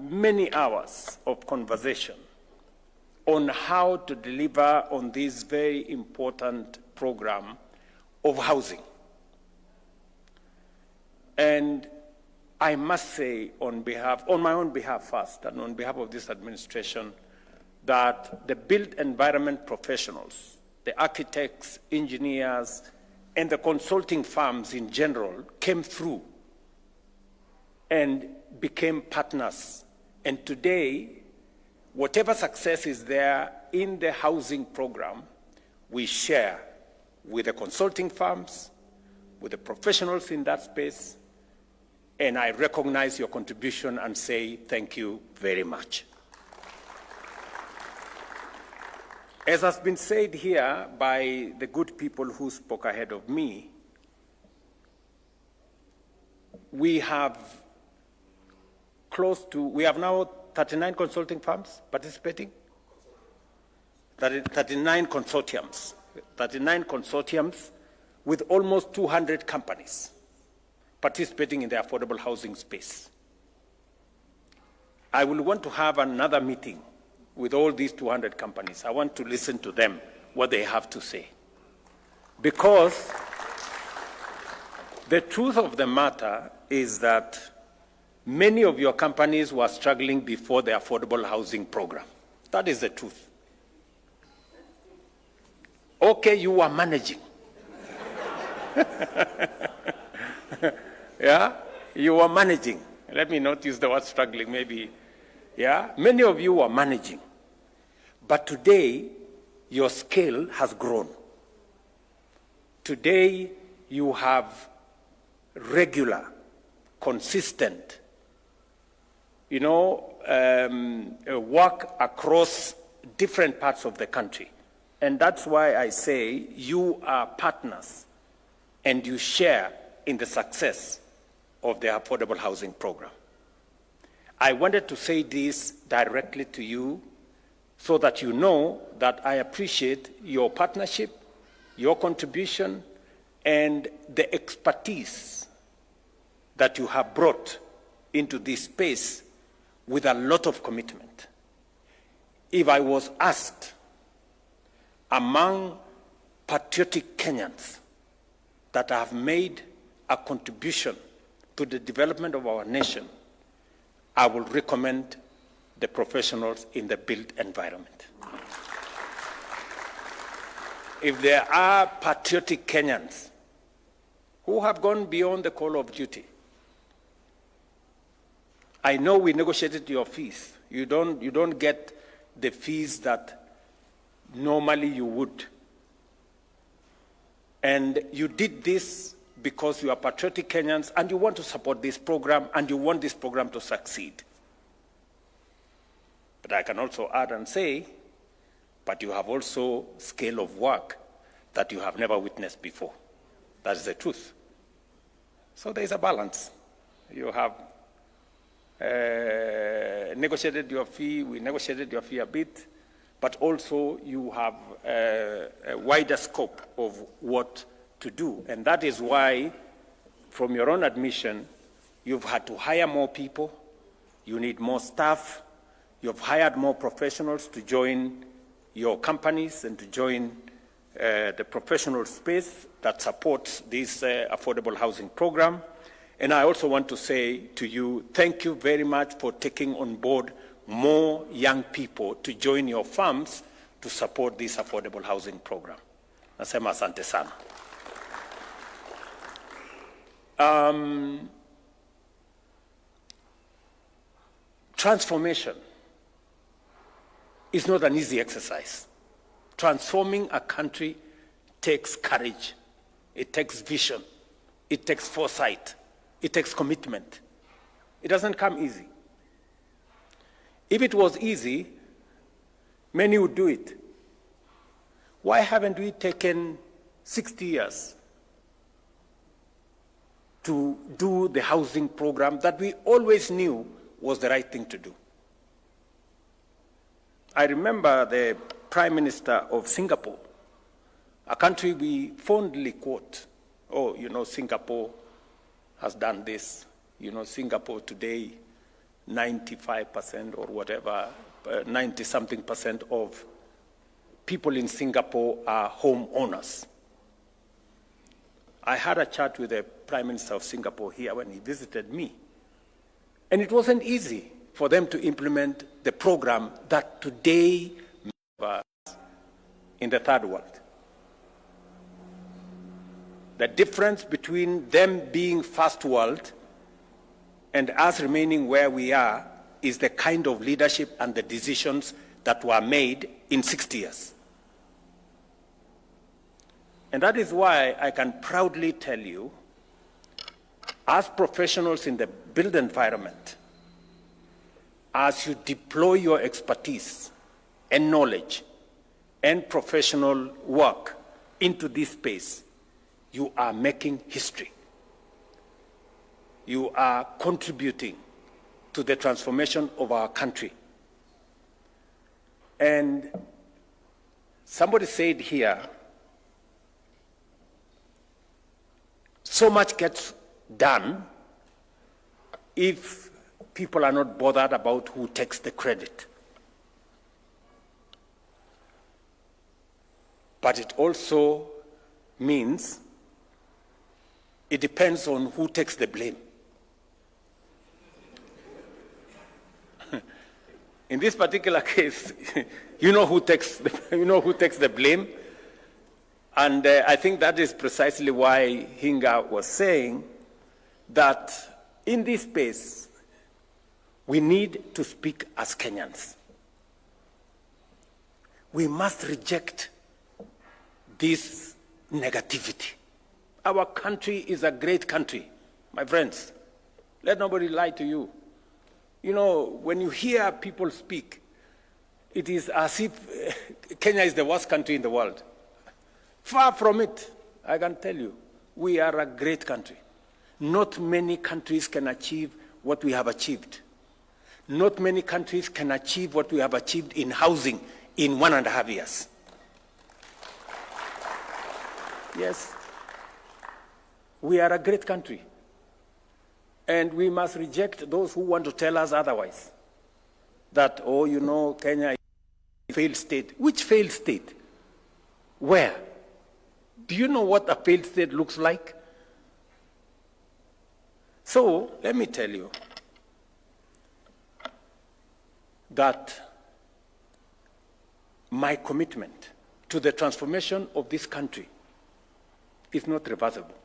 many hours of conversation on how to deliver on this very important program of housing. And I must say on my own behalf first, and on behalf of this administration, that the built environment professionals, the architects, engineers, and the consulting firms in general came through and became partners. And today, whatever success is there in the housing program, we share with the consulting firms, with the professionals in that space, and I recognize your contribution and say thank you very much. As has been said here by the good people who spoke ahead of me, we have now 39 consulting firms participating, 39 consortiums with almost 200 companies participating in the affordable housing space. I will want to have another meeting with all these 200 companies. I want to listen to them, what they have to say. Because the truth of the matter is that many of your companies were struggling before the affordable housing program. That is the truth. Okay, you were managing. Yeah, you were managing. Let me not use the word struggling, maybe. Yeah, many of you were managing. But today, your scale has grown. Today, you have regular, consistent, work across different parts of the country. And that's why I say you are partners and you share in the success of the affordable housing program. I wanted to say this directly to you so that you know that I appreciate your partnership, your contribution, and the expertise that you have brought into this space with a lot of commitment. If I was asked among patriotic Kenyans that have made a contribution to the development of our nation, I will recommend the professionals in the built environment. If there are patriotic Kenyans who have gone beyond the call of duty, I know we negotiated your fees. You don't get the fees that normally you would. And you did this because you are patriotic Kenyans and you want to support this program and you want this program to succeed. But I can also add and say, but you have also scale of work that you have never witnessed before. That is the truth. So there is a balance. You have negotiated your fee, we negotiated your fee a bit, but also you have a wider scope of what to do. And that is why, from your own admission, you've had to hire more people, you need more staff, you've hired more professionals to join your companies and to join the professional space that supports this affordable housing program. And I also want to say to you, thank you very much for taking on board more young people to join your firms to support this affordable housing program. Nasema asante sana. Transformation is not an easy exercise. Transforming a country takes courage, it takes vision, it takes foresight, it takes commitment. It doesn't come easy. If it was easy, many would do it. Why haven't we taken 60 years to do the housing program that we always knew was the right thing to do? I remember the Prime Minister of Singapore, a country we fondly quote. Oh, Singapore has done this. Singapore today 95% or whatever, 90-something percent of people in Singapore are home owners. I had a chat with the Prime Minister of Singapore here when he visited me. And it wasn't easy for them to implement the program that today in the third world. The difference between them being first world and us remaining where we are is the kind of leadership and the decisions that were made in 60 years. And that is why I can proudly tell you, as professionals in the built environment, as you deploy your expertise and knowledge and professional work into this space, you are making history. You are contributing to the transformation of our country. And somebody said here, so much gets done if people are not bothered about who takes the credit. But it also means it depends on who takes the blame. In this particular case, you know who takes the blame. And I think that is precisely why Hinga was saying that in this space, we need to speak as Kenyans. We must reject this negativity. Our country is a great country, my friends. Let nobody lie to you. You know, when you hear people speak, it is as if Kenya is the worst country in the world. Far from it, I can tell you, we are a great country. Not many countries can achieve what we have achieved. Not many countries can achieve what we have achieved in housing in 1.5 years. Yes, we are a great country. And we must reject those who want to tell us otherwise. That, oh, you know, Kenya is a failed state. Which failed state? Where? Do you know what a failed state looks like? So, let me tell you that my commitment to the transformation of this country is not reversible.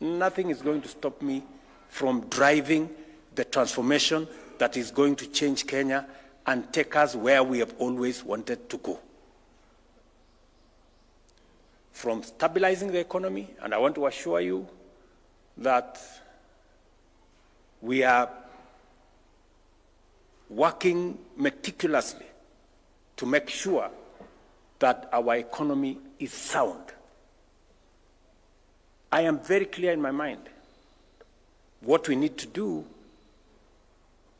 Nothing is going to stop me from driving the transformation that is going to change Kenya and take us where we have always wanted to go. From stabilizing the economy, and I want to assure you that we are working meticulously to make sure that our economy is sound. I am very clear in my mind what we need to do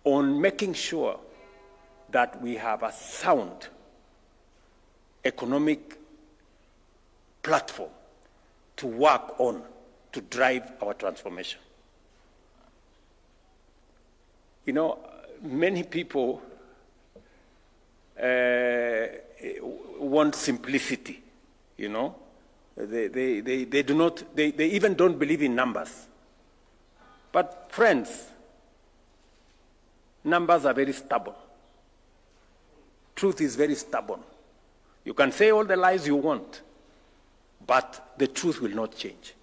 on making sure that we have a sound economic platform to work on to drive our transformation. You know, many people want simplicity, you know. They do not, they even don't believe in numbers. But friends, numbers are very stubborn. Truth is very stubborn. You can say all the lies you want, but the truth will not change.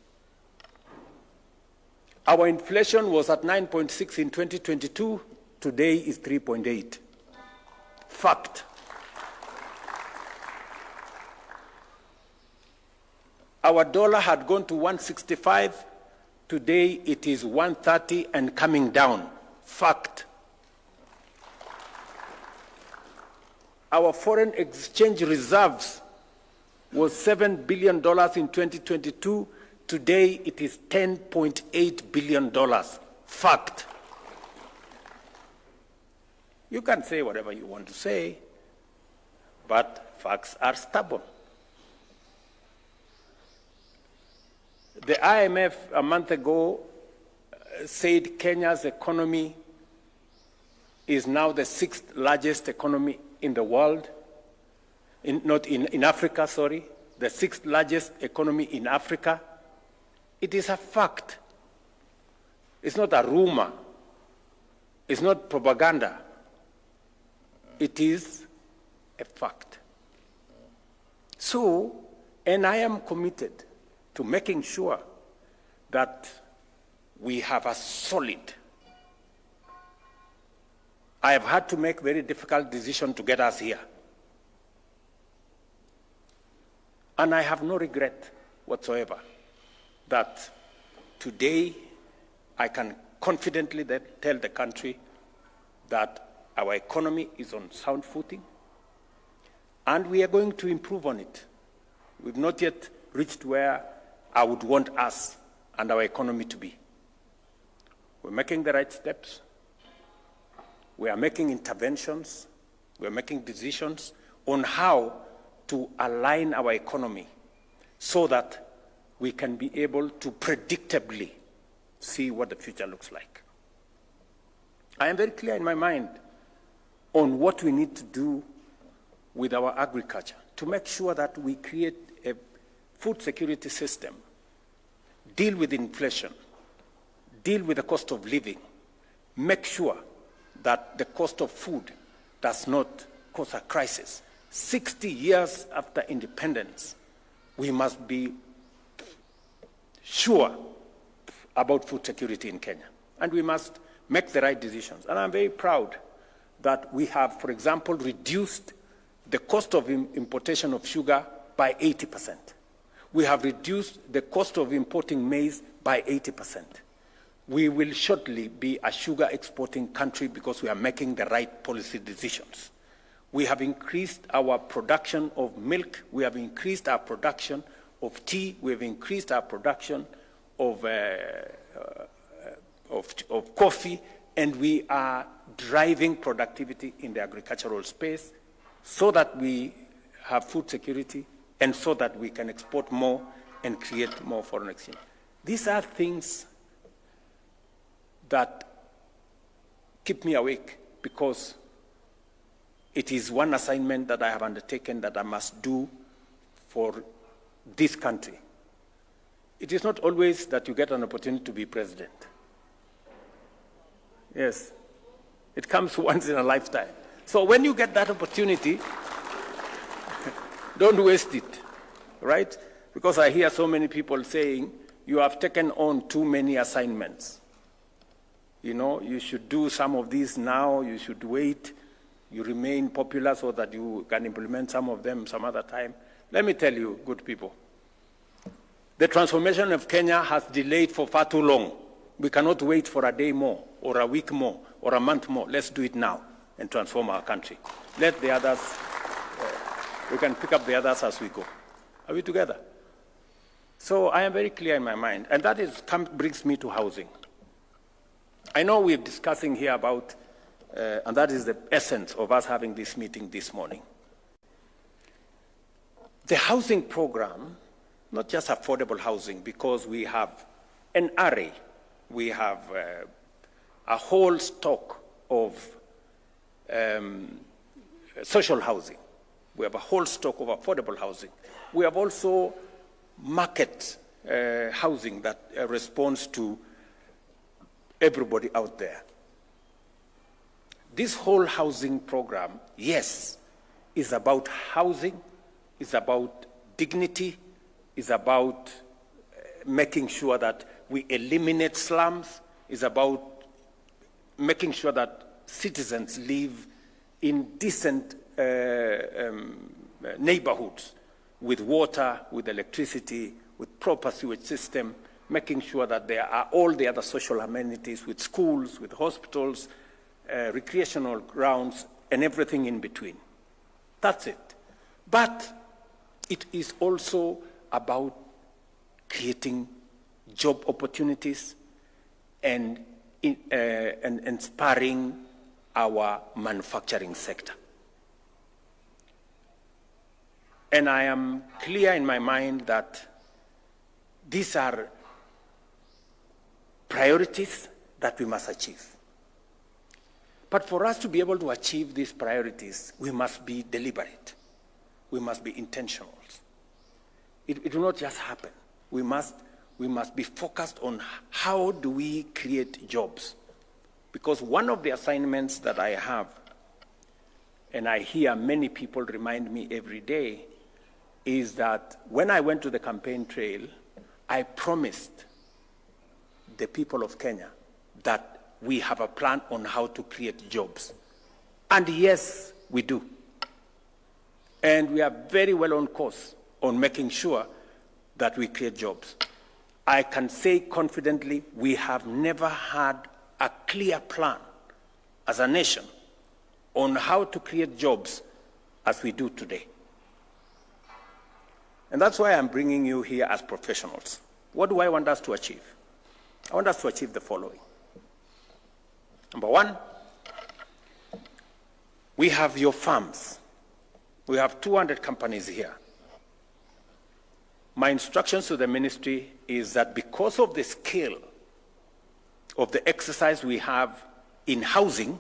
Our inflation was at 9.6 in 2022. Today is 3.8. Fact. Our dollar had gone to 165. Today it is 130 and coming down. Fact. Our foreign exchange reserves was $7 billion in 2022. Today it is $10.8 billion. Fact. You can say whatever you want to say, but facts are stubborn. The IMF a month ago said Kenya's economy is now the 6th largest economy in the world, in Africa, sorry, the 6th largest economy in Africa. It is a fact. It's not a rumor. It's not propaganda. It is a fact. So, and I am committed to making sure that we have a solid. I have had to make very difficult decisions to get us here. And I have no regret whatsoever that today I can confidently tell the country that our economy is on sound footing and we are going to improve on it. We've not yet reached where I would want us and our economy to be. We're making the right steps. We are making interventions. We are making decisions on how to align our economy so that we can be able to predictably see what the future looks like. I am very clear in my mind on what we need to do with our agriculture to make sure that we create a food security system, deal with inflation, deal with the cost of living, make sure that the cost of food does not cause a crisis. 60 years after independence, we must be sure about food security in Kenya. And we must make the right decisions. And I'm very proud that we have, for example, reduced the cost of importation of sugar by 80%. We have reduced the cost of importing maize by 80%. We will shortly be a sugar exporting country because we are making the right policy decisions. We have increased our production of milk. We have increased our production of tea. We have increased our production of coffee, and we are driving productivity in the agricultural space so that we have food security and so that we can export more and create more foreign exchange. These are things that keep me awake because it is one assignment that I have undertaken that I must do for this country. It is not always that you get an opportunity to be president. Yes, it comes once in a lifetime. So when you get that opportunity, don't waste it, right? Because I hear so many people saying, you have taken on too many assignments. You know, you should do some of these now, you should wait, you remain popular so that you can implement some of them some other time. Let me tell you, good people, the transformation of Kenya has delayed for far too long. We cannot wait for a day more, or a week more, or a month more. Let's do it now and transform our country. Let the others, we can pick up the others as we go. Are we together? So I am very clear in my mind, and that brings me to housing. I know we're discussing here about, and that is the essence of us having this meeting this morning. The housing program, not just affordable housing, because we have an array, we have a whole stock of social housing. We have a whole stock of affordable housing. We have also market housing that responds to everybody out there. This whole housing program, yes, is about housing, is about dignity, is about making sure that we eliminate slums, is about making sure that citizens live in decent neighborhoods with water, with electricity, with proper sewage system, making sure that there are all the other social amenities with schools, with hospitals, recreational grounds, and everything in between. That's it. But it is also about creating job opportunities and inspiring our manufacturing sector. And I am clear in my mind that these are priorities that we must achieve. But for us to be able to achieve these priorities, we must be deliberate. We must be intentional. It will not just happen. We must be focused on how do we create jobs. Because one of the assignments that I have, and I hear many people remind me every day, is that when I went to the campaign trail, I promised the people of Kenya that we have a plan on how to create jobs. And yes, we do. And we are very well on course on making sure that we create jobs. I can say confidently, we have never had a clear plan as a nation on how to create jobs as we do today. And that's why I'm bringing you here as professionals. What do I want us to achieve? I want us to achieve the following. Number one, we have your farms. We have 200 companies here. My instructions to the ministry is that because of the scale of the exercise we have in housing,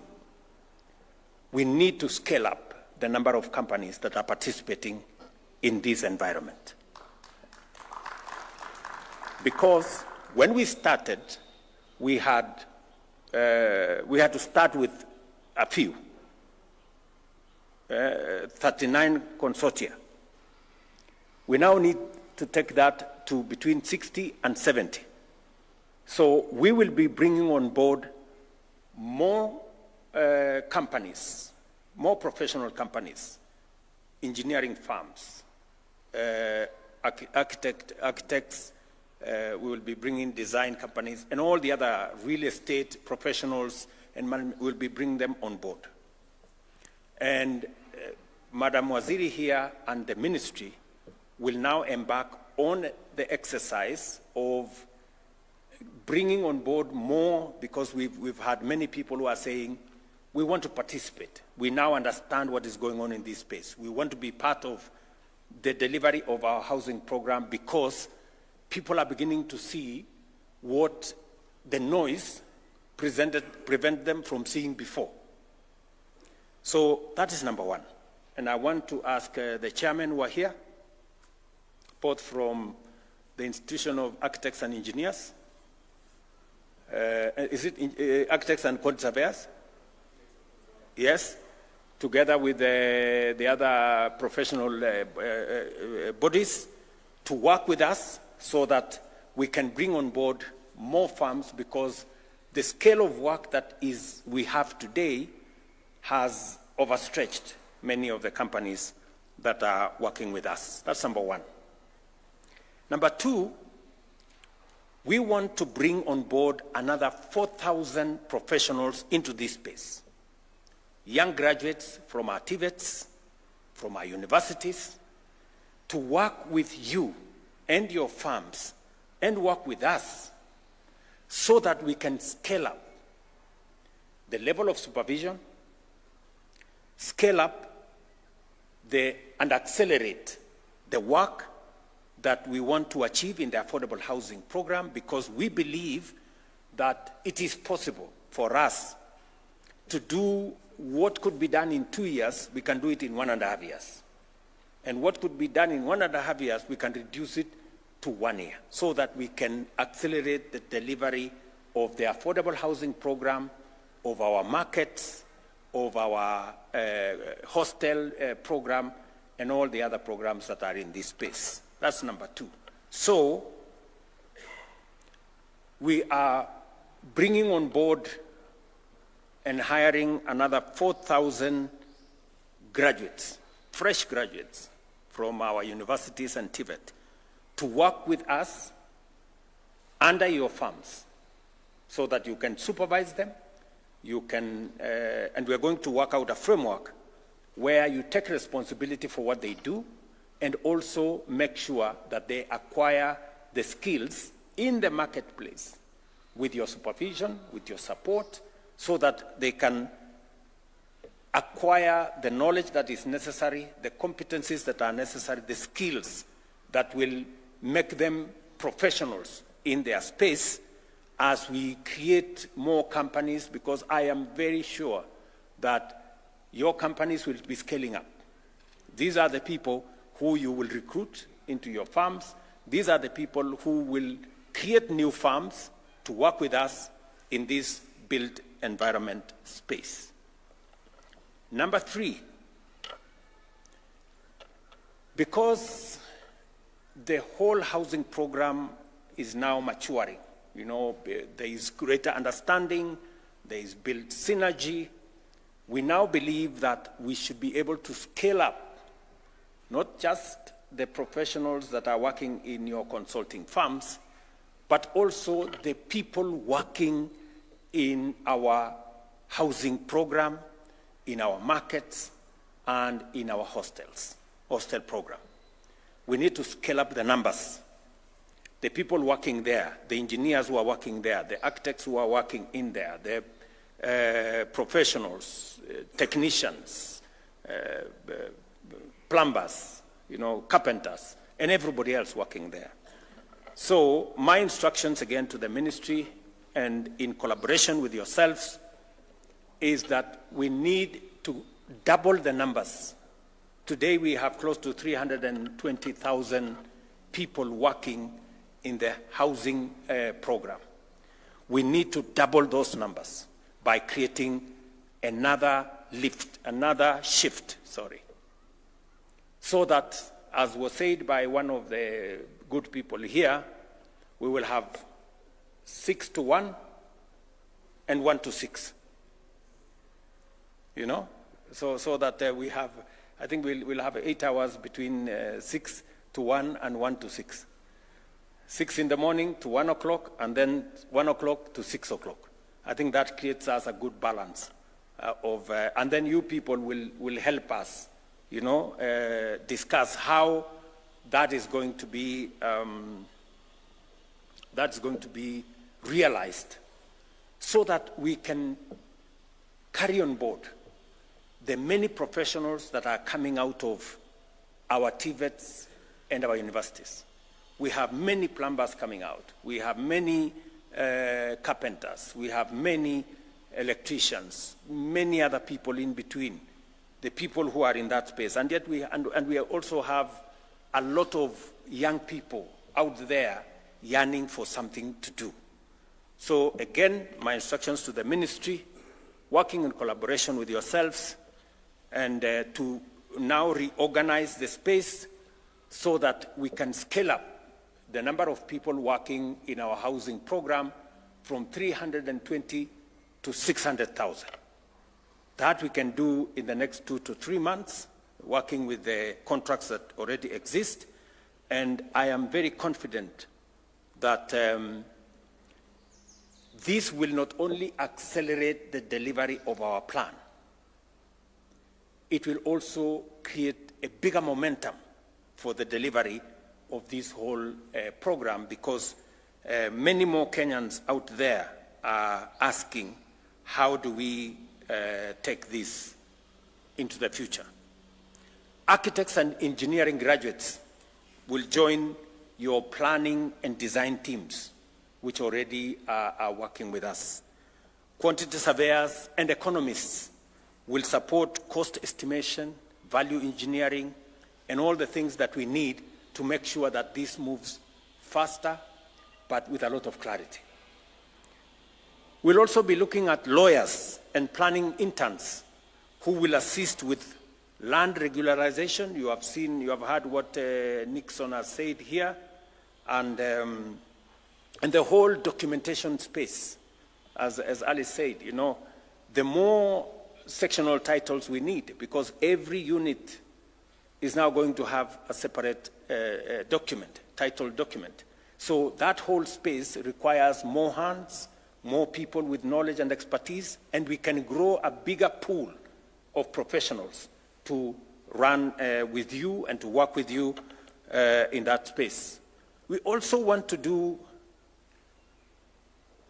we need to scale up the number of companies that are participating in this environment. Because when we started, we had to start with a few, 39 consortia. We now need to take that to between 60 and 70. So we will be bringing on board more companies, more professional companies, engineering firms, architects, we will be bringing design companies, and all the other real estate professionals, and we'll be bringing them on board. And Madam Waziri here and the ministry will now embark on the exercise of bringing on board more, because we've had many people who are saying, we want to participate. We now understand what is going on in this space. We want to be part of the delivery of our housing program, because people are beginning to see what the noise prevent them from seeing before. So that is number one. And I want to ask the chairman who are here, both from the Institution of Architects and Engineers. Is it Architects and Quantity Surveyors? Yes, together with the other professional bodies, to work with us so that we can bring on board more firms, because the scale of work that we have today has overstretched many of the companies that are working with us. That's number one. Number two, we want to bring on board another 4,000 professionals into this space. Young graduates from our TVETs, from our universities, to work with you and your firms and work with us so that we can scale up the level of supervision, scale up and accelerate the work that we want to achieve in the affordable housing program, because we believe that it is possible for us to do what could be done in 2 years, we can do it in 1.5 years. And what could be done in 1.5 years, we can reduce it to 1 year, so that we can accelerate the delivery of the affordable housing program, of our markets, of our hostel program, and all the other programs that are in this space. That's number two. So we are bringing on board and hiring another 4,000 graduates, fresh graduates from our universities and TVET, to work with us under your firms so that you can supervise them. You can, and we're going to work out a framework where you take responsibility for what they do, and also make sure that they acquire the skills in the marketplace with your supervision, with your support, so that they can acquire the knowledge that is necessary, the competencies that are necessary, the skills that will make them professionals in their space as we create more companies, because I am very sure that your companies will be scaling up. These are the people who you will recruit into your farms. These are the people who will create new farms to work with us in this built environment space. Number 3, because the whole housing program is now maturing, there is greater understanding, there is built synergy, we now believe that we should be able to scale up not just the professionals that are working in your consulting firms, but also the people working in our housing program, in our markets, and in our hostel program. We need to scale up the numbers. The people working there, the engineers who are working there, the architects who are working in there, the professionals, technicians, plumbers, carpenters, and everybody else working there. So my instructions again to the ministry and in collaboration with yourselves is that we need to double the numbers. Today we have close to 320,000 people working in the housing program. We need to double those numbers by creating another shift, so that, as was said by one of the good people here, we will have 6 to 1 and 1 to 6. So that we have, I think we'll have 8 hours between 6 to 1 and 1 to 6. 6 in the morning to 1 o'clock, and then 1 o'clock to 6 o'clock. I think that creates us a good balance and then you people will help us, discuss how that is going to be realized, so that we can carry on board the many professionals that are coming out of our TVETs and our universities. We have many plumbers coming out. We have many carpenters. We have many electricians, many other people in between, the people who are in that space. And yet we also have a lot of young people out there yearning for something to do. So again, my instructions to the ministry, working in collaboration with yourselves, and to now reorganize the space so that we can scale up the number of people working in our housing program from 320 to 600,000. That we can do in the next 2 to 3 months, working with the contracts that already exist. And I am very confident that this will not only accelerate the delivery of our plan, it will also create a bigger momentum for the delivery of this whole program, because many more Kenyans out there are asking, how do we take this into the future? Architects and engineering graduates will join your planning and design teams, which already are working with us. Quantity surveyors and economists will support cost estimation, value engineering, and all the things that we need to make sure that this moves faster, but with a lot of clarity. We'll also be looking at lawyers and planning interns who will assist with land regularization. You have heard what Nixon has said here, and the whole documentation space. As Alice said, the more sectional titles we need, because every unit is now going to have a separate title document. So that whole space requires more hands, more people with knowledge and expertise, and we can grow a bigger pool of professionals to run with you and to work with you in that space. We also want to do,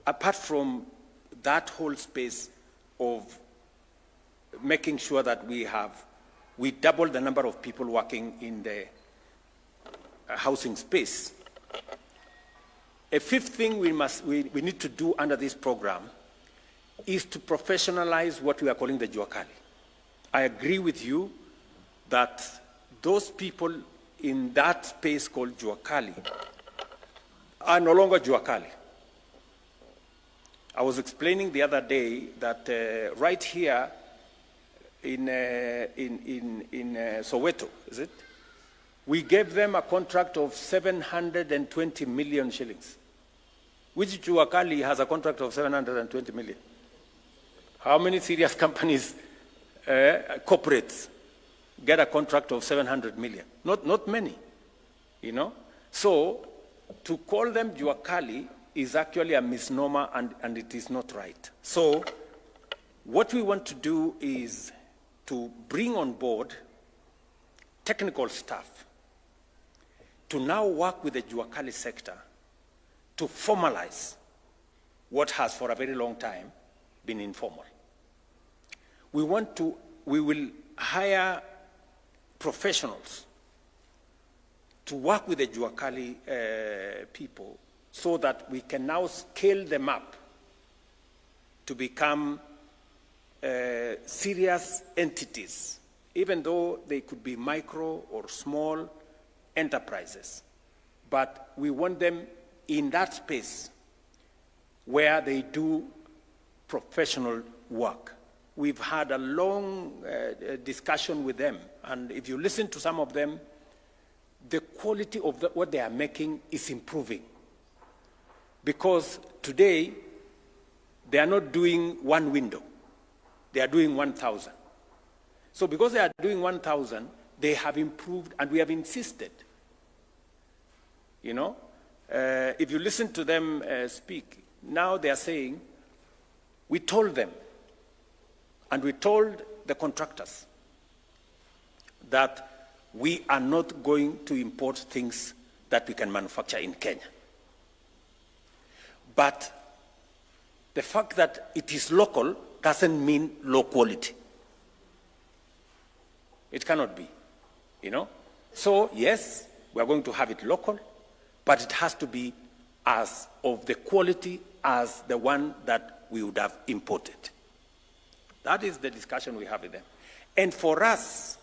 apart from that whole space of making sure that we double the number of people working in the housing space. A fifth thing we need to do under this program is to professionalize what we are calling the Jua Kali. I agree with you that those people in that space called Jua Kali are no longer Jua Kali. I was explaining the other day that right here in Soweto, is it? We gave them a contract of 720 million shillings. Which Jua Kali has a contract of 720 million? How many serious companies, corporates, get a contract of 700 million? Not many, you know? So to call them Jua Kali is actually a misnomer, and it is not right. So what we want to do is to bring on board technical staff to now work with the Jua Kali sector to formalize what has for a very long time been informal. We will hire professionals to work with the Jua Kali people so that we can now scale them up to become serious entities, even though they could be micro or small enterprises. But we want them in that space where they do professional work. We've had a long discussion with them, and if you listen to some of them, the quality of what they are making is improving. Because today, they are not doing one window. They are doing 1,000. So because they are doing 1,000, they have improved, and we have insisted. You know, if you listen to them speak, now they are saying, we told them, and we told the contractors that we are not going to import things that we can manufacture in Kenya. But the fact that it is local doesn't mean low quality. It cannot be, you know. So yes, we are going to have it local, but it has to be as of the quality as the one that we would have imported. That is the discussion we have with them. And for us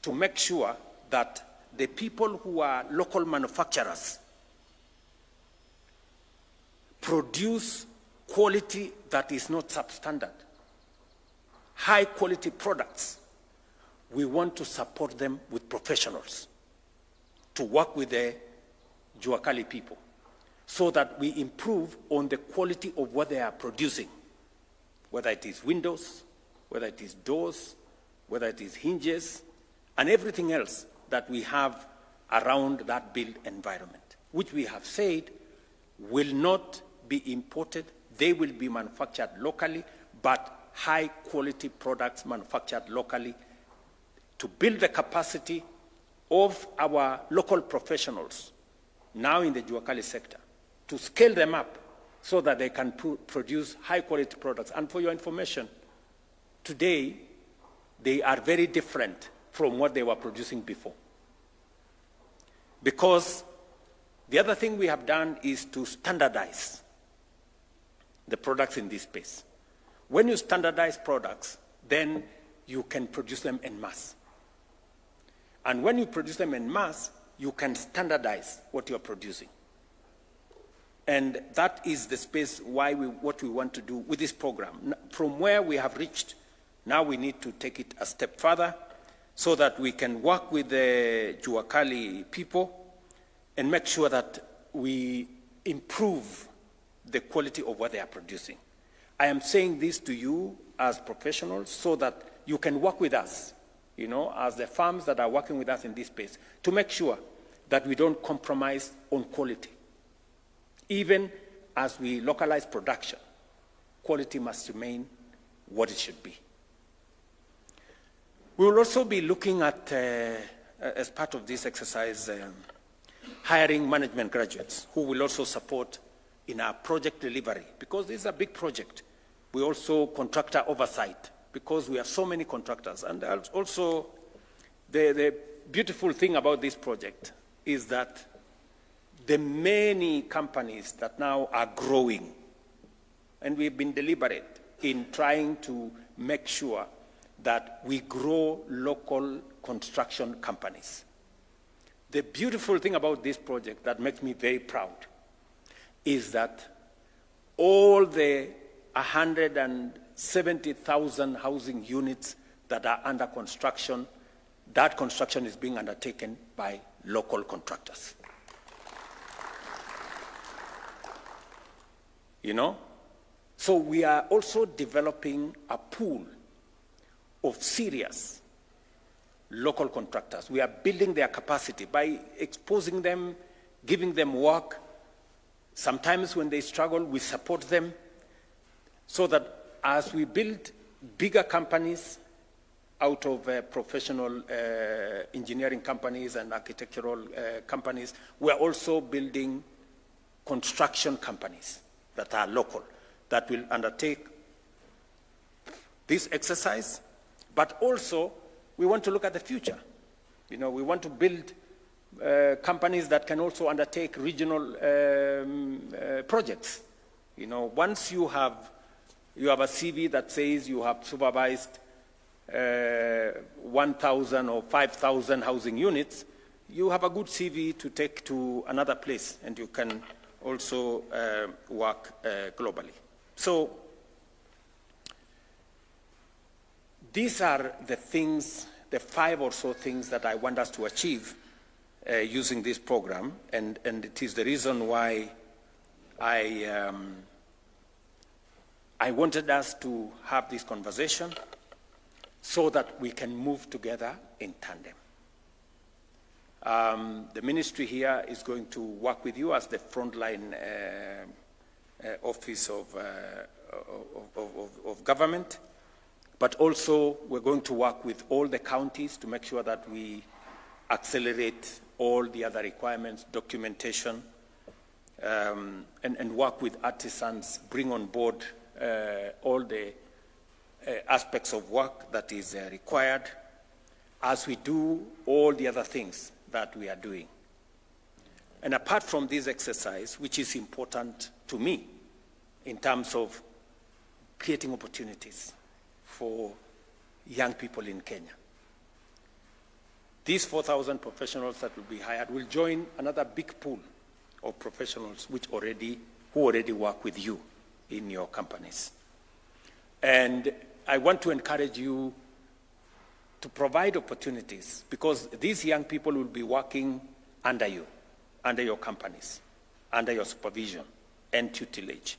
to make sure that the people who are local manufacturers produce quality that is not substandard, high quality products, we want to support them with professionals to work with the Jua Kali people so that we improve on the quality of what they are producing, whether it is windows, whether it is doors, whether it is hinges, and everything else that we have around that built environment, which we have said will not be imported. They will be manufactured locally, but high quality products manufactured locally to build the capacity of our local professionals now in the Jua Kali sector, to scale them up so that they can produce high quality products. And for your information, today they are very different from what they were producing before. Because the other thing we have done is to standardize the products in this space. When you standardize products, then you can produce them en masse. And when you produce them en masse, you can standardize what you're producing. And that is the space what we want to do with this program. From where we have reached, now we need to take it a step further so that we can work with the Jua Kali people and make sure that we improve the quality of what they are producing. I am saying this to you as professionals so that you can work with us, you know, as the firms that are working with us in this space, to make sure that we don't compromise on quality. Even as we localize production, quality must remain what it should be. We will also be looking at, as part of this exercise, hiring management graduates who will also support in our project delivery, because this is a big project. We also contractor oversight, because we have so many contractors. And also, the beautiful thing about this project is that the many companies that now are growing, and we've been deliberate in trying to make sure that we grow local construction companies. The beautiful thing about this project that makes me very proud is that all the 170,000 housing units that are under construction, that construction is being undertaken by local contractors. You know? So we are also developing a pool of serious local contractors. We are building their capacity by exposing them, giving them work. Sometimes when they struggle, we support them so that as we build bigger companies out of professional engineering companies and architectural companies, we are also building construction companies that are local, that will undertake this exercise, but also we want to look at the future. You know, we want to build companies that can also undertake regional projects. You know, once you have a CV that says you have supervised 1,000 or 5,000 housing units, you have a good CV to take to another place, and you can also work globally. So these are the things, the 5 or so things that I want us to achieve using this program, and it is the reason why I wanted us to have this conversation so that we can move together in tandem. The ministry here is going to work with you as the frontline office of government, but also we're going to work with all the counties to make sure that we accelerate all the other requirements, documentation, and work with artisans, bring on board all the aspects of work that is required as we do all the other things that we are doing. And apart from this exercise, which is important to me in terms of creating opportunities for young people in Kenya, these 4,000 professionals that will be hired will join another big pool of professionals who already work with you in your companies. And I want to encourage you to provide opportunities, because these young people will be working under you, under your companies, under your supervision and tutelage,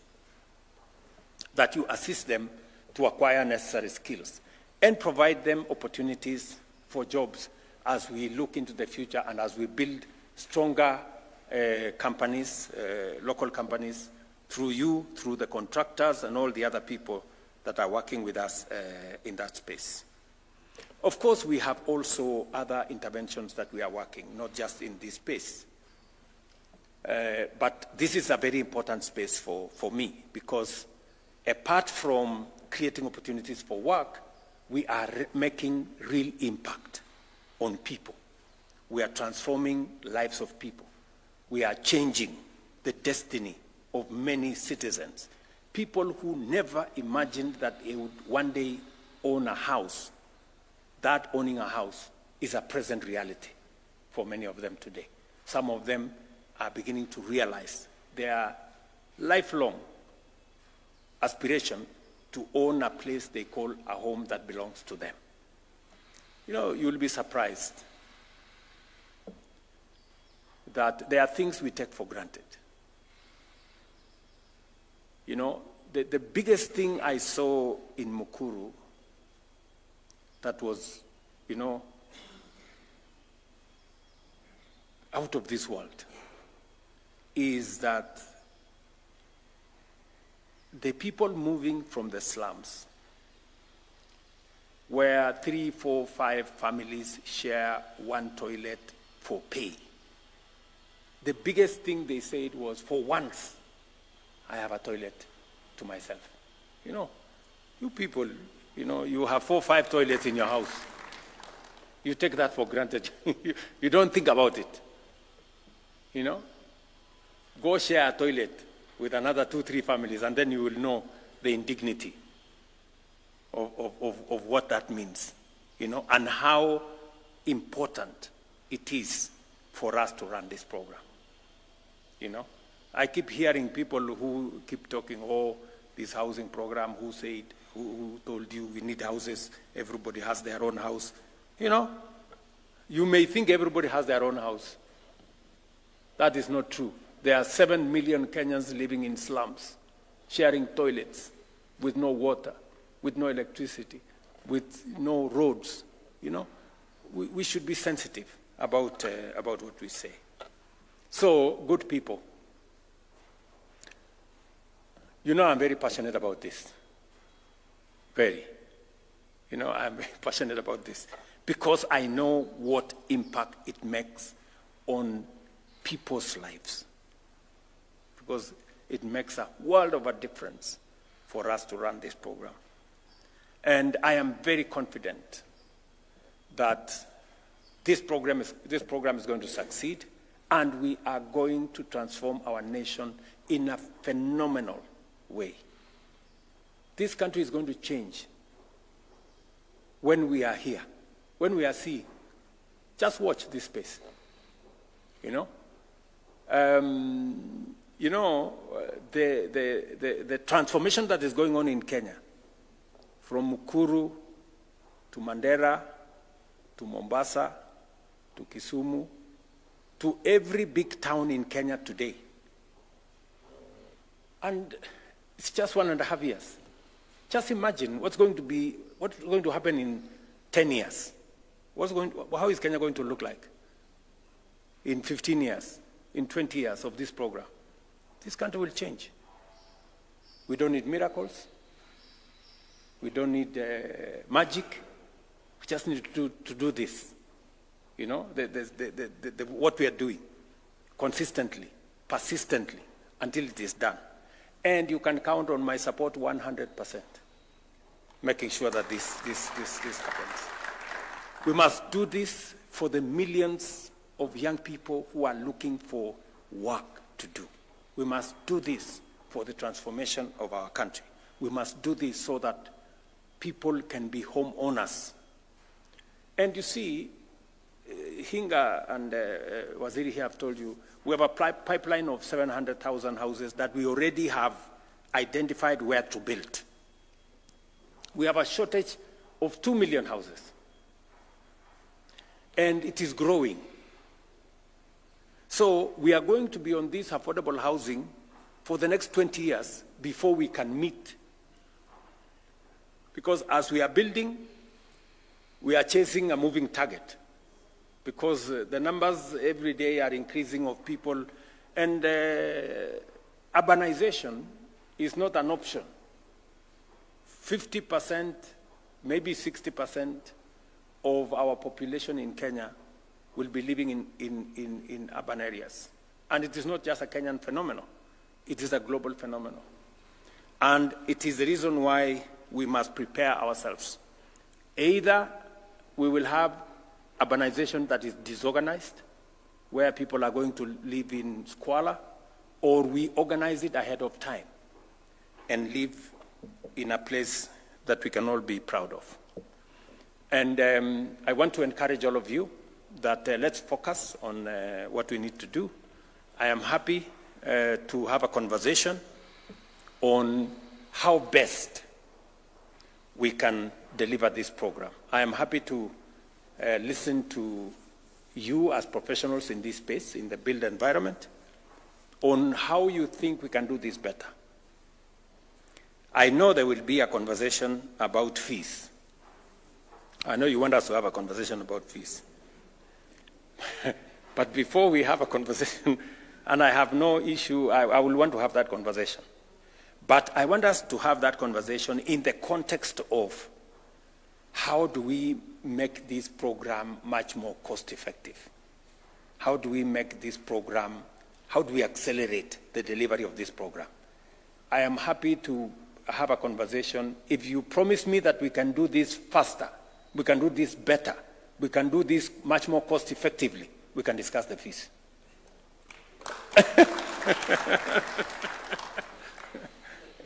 that you assist them to acquire necessary skills and provide them opportunities for jobs as we look into the future and as we build stronger companies, local companies, through you, through the contractors and all the other people that are working with us in that space. Of course, we have also other interventions that we are working, not just in this space. But this is a very important space for me, because apart from creating opportunities for work, we are making real impact on people. We are transforming lives of people. We are changing the destiny of many citizens. People who never imagined that they would one day own a house. That owning a house is a present reality for many of them today. Some of them are beginning to realize their lifelong aspiration to own a place they call a home that belongs to them. You know, you'll be surprised that there are things we take for granted. You know, the biggest thing I saw in Mukuru that was, you know, out of this world is that the people moving from the slums, where 3, 4, 5 families share one toilet for pay, the biggest thing they said was, for once, I have a toilet to myself. You know, you people, you know, you have 4, 5 toilets in your house. You take that for granted. You don't think about it. You know? Go share a toilet with another 2, 3 families, and then you will know the indignity of what that means, and how important it is for us to run this program. I keep hearing people who keep talking, this housing program, who told you we need houses, everybody has their own house. You may think everybody has their own house. That is not true. There are 7 million Kenyans living in slums, sharing toilets, with no water, with no electricity, with no roads. We should be sensitive about what we say. So, good people, I'm very passionate about this. Very. I'm very passionate about this because I know what impact it makes on people's lives. Because it makes a world of a difference for us to run this program. And I am very confident that this program is going to succeed, and we are going to transform our nation in a phenomenal way. This country is going to change when we are here, when we are seeing. Just watch this space. The transformation that is going on in Kenya, from Mukuru to Mandera to Mombasa to Kisumu to every big town in Kenya today. And it's just 1.5 years. Just imagine what's going to happen in 10 years. How is Kenya going to look like in 15 years, in 20 years of this program? This country will change. We don't need miracles. We don't need magic. We just need to do this. What we are doing consistently, persistently, until it is done. And you can count on my support 100%, making sure that this happens. We must do this for the millions of young people who are looking for work to do. We must do this for the transformation of our country. We must do this so that people can be homeowners. And you see, Hinga and Waziri here have told you, we have a pipeline of 700,000 houses that we already have identified where to build. We have a shortage of 2 million houses. And it is growing. So we are going to be on this affordable housing for the next 20 years before we can meet. Because as we are building, we are chasing a moving target. Because the numbers every day are increasing of people, and urbanization is not an option. 50%, maybe 60% of our population in Kenya will be living in urban areas. And it is not just a Kenyan phenomenon. It is a global phenomenon. And it is the reason why we must prepare ourselves. Either we will have urbanization that is disorganized, where people are going to live in squalor, or we organize it ahead of time and live in a place that we can all be proud of. And I want to encourage all of you that let's focus on what we need to do. I am happy to have a conversation on how best we can deliver this program. I am happy to listen to you as professionals in this space, in the built environment, on how you think we can do this better. I know there will be a conversation about fees. I know you want us to have a conversation about fees. But before we have a conversation, and I have no issue, I will want to have that conversation. But I want us to have that conversation in the context of how do we make this program much more cost-effective? How do we make this program, how do we accelerate the delivery of this program? I am happy to have a conversation. If you promise me that we can do this faster, we can do this better, we can do this much more cost-effectively, we can discuss the fees.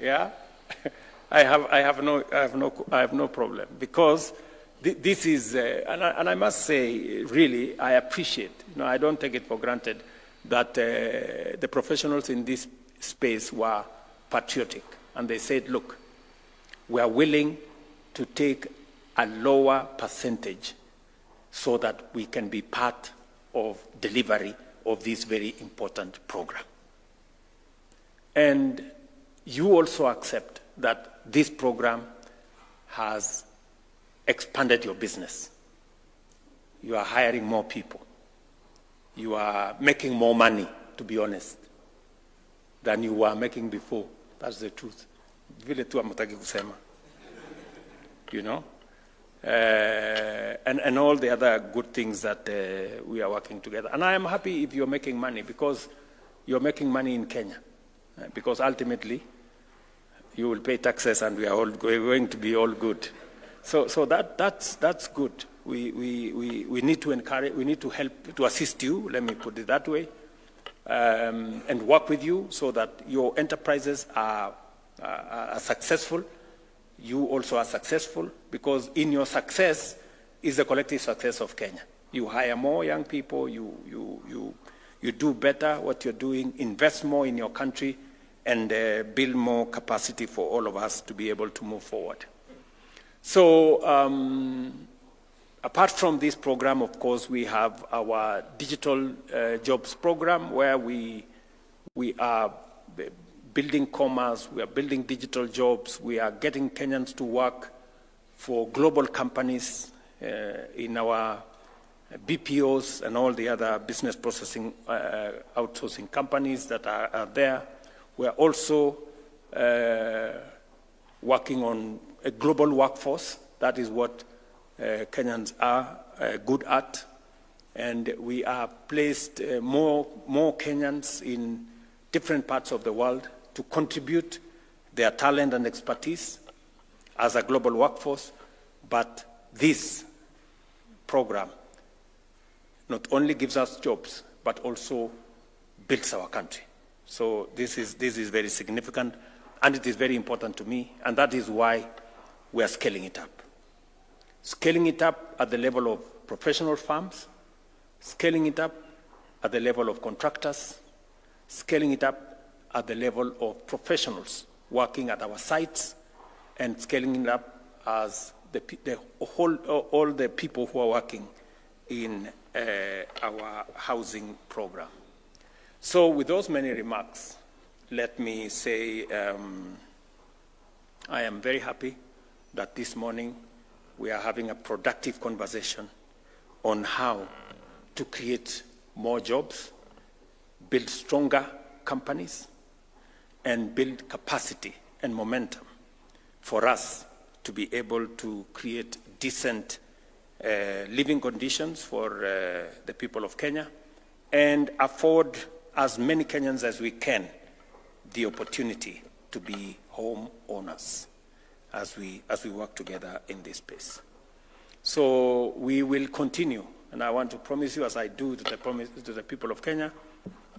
Yeah? I have no problem, because this is, and I must say, really, I appreciate. I don't take it for granted that the professionals in this space were patriotic, and they said, look, we are willing to take a lower percentage so that we can be part of delivery of this very important program. And you also accept that this program has expanded your business. You are hiring more people. You are making more money, to be honest, than you were making before. That's the truth. Vile tu hamtaki kusema. And all the other good things that we are working together. And I am happy if you're making money, because you're making money in Kenya. Because ultimately, you will pay taxes and we are all going to be all good. So that's good. We need to encourage, we need to help, to assist you, let me put it that way, and work with you so that your enterprises are successful. You also are successful, because in your success is the collective success of Kenya. You hire more young people, you do better what you're doing, invest more in your country, and build more capacity for all of us to be able to move forward. So apart from this program, of course, we have our digital jobs program, where we are building commerce, we are building digital jobs, we are getting Kenyans to work for global companies in our BPOs and all the other business processing outsourcing companies that are there. We are also working on a global workforce. That is what Kenyans are good at. And we are placed more Kenyans in different parts of the world to contribute their talent and expertise as a global workforce. But this program not only gives us jobs, but also builds our country. So this is very significant, and it is very important to me, and that is why we are scaling it up. Scaling it up at the level of professional firms, scaling it up at the level of contractors, scaling it up at the level of professionals working at our sites, and scaling it up as all the people who are working in our housing program. So with those many remarks, let me say I am very happy that this morning we are having a productive conversation on how to create more jobs, build stronger companies, and build capacity and momentum for us to be able to create decent living conditions for the people of Kenya, and afford as many Kenyans as we can the opportunity to be home owners as we work together in this space. So we will continue, and I want to promise you, as I do to the people of Kenya,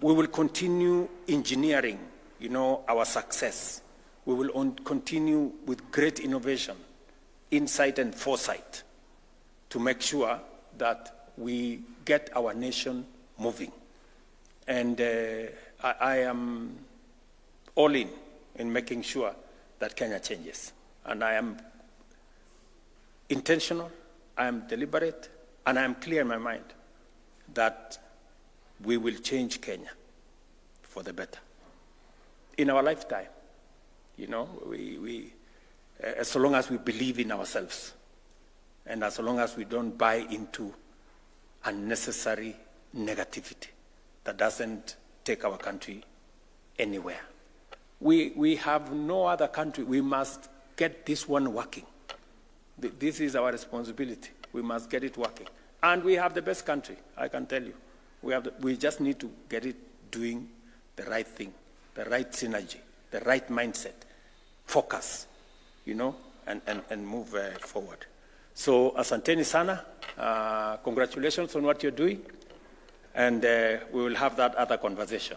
we will continue engineering, our success. We will continue with great innovation, insight, and foresight to make sure that we get our nation moving. And I am all in making sure that Kenya changes. And I am intentional, I am deliberate, and I am clear in my mind that we will change Kenya for the better in our lifetime. As long as we believe in ourselves, and as long as we don't buy into unnecessary negativity that doesn't take our country anywhere. We have no other country. We must get this one working. This is our responsibility. We must get it working. And we have the best country, I can tell you. We just need to get it doing the right thing, the right synergy, the right mindset, focus, and move forward. So, asanteni sana. Congratulations on what you're doing. And we will have that other conversation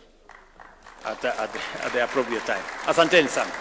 at the appropriate time. Asanteni sana.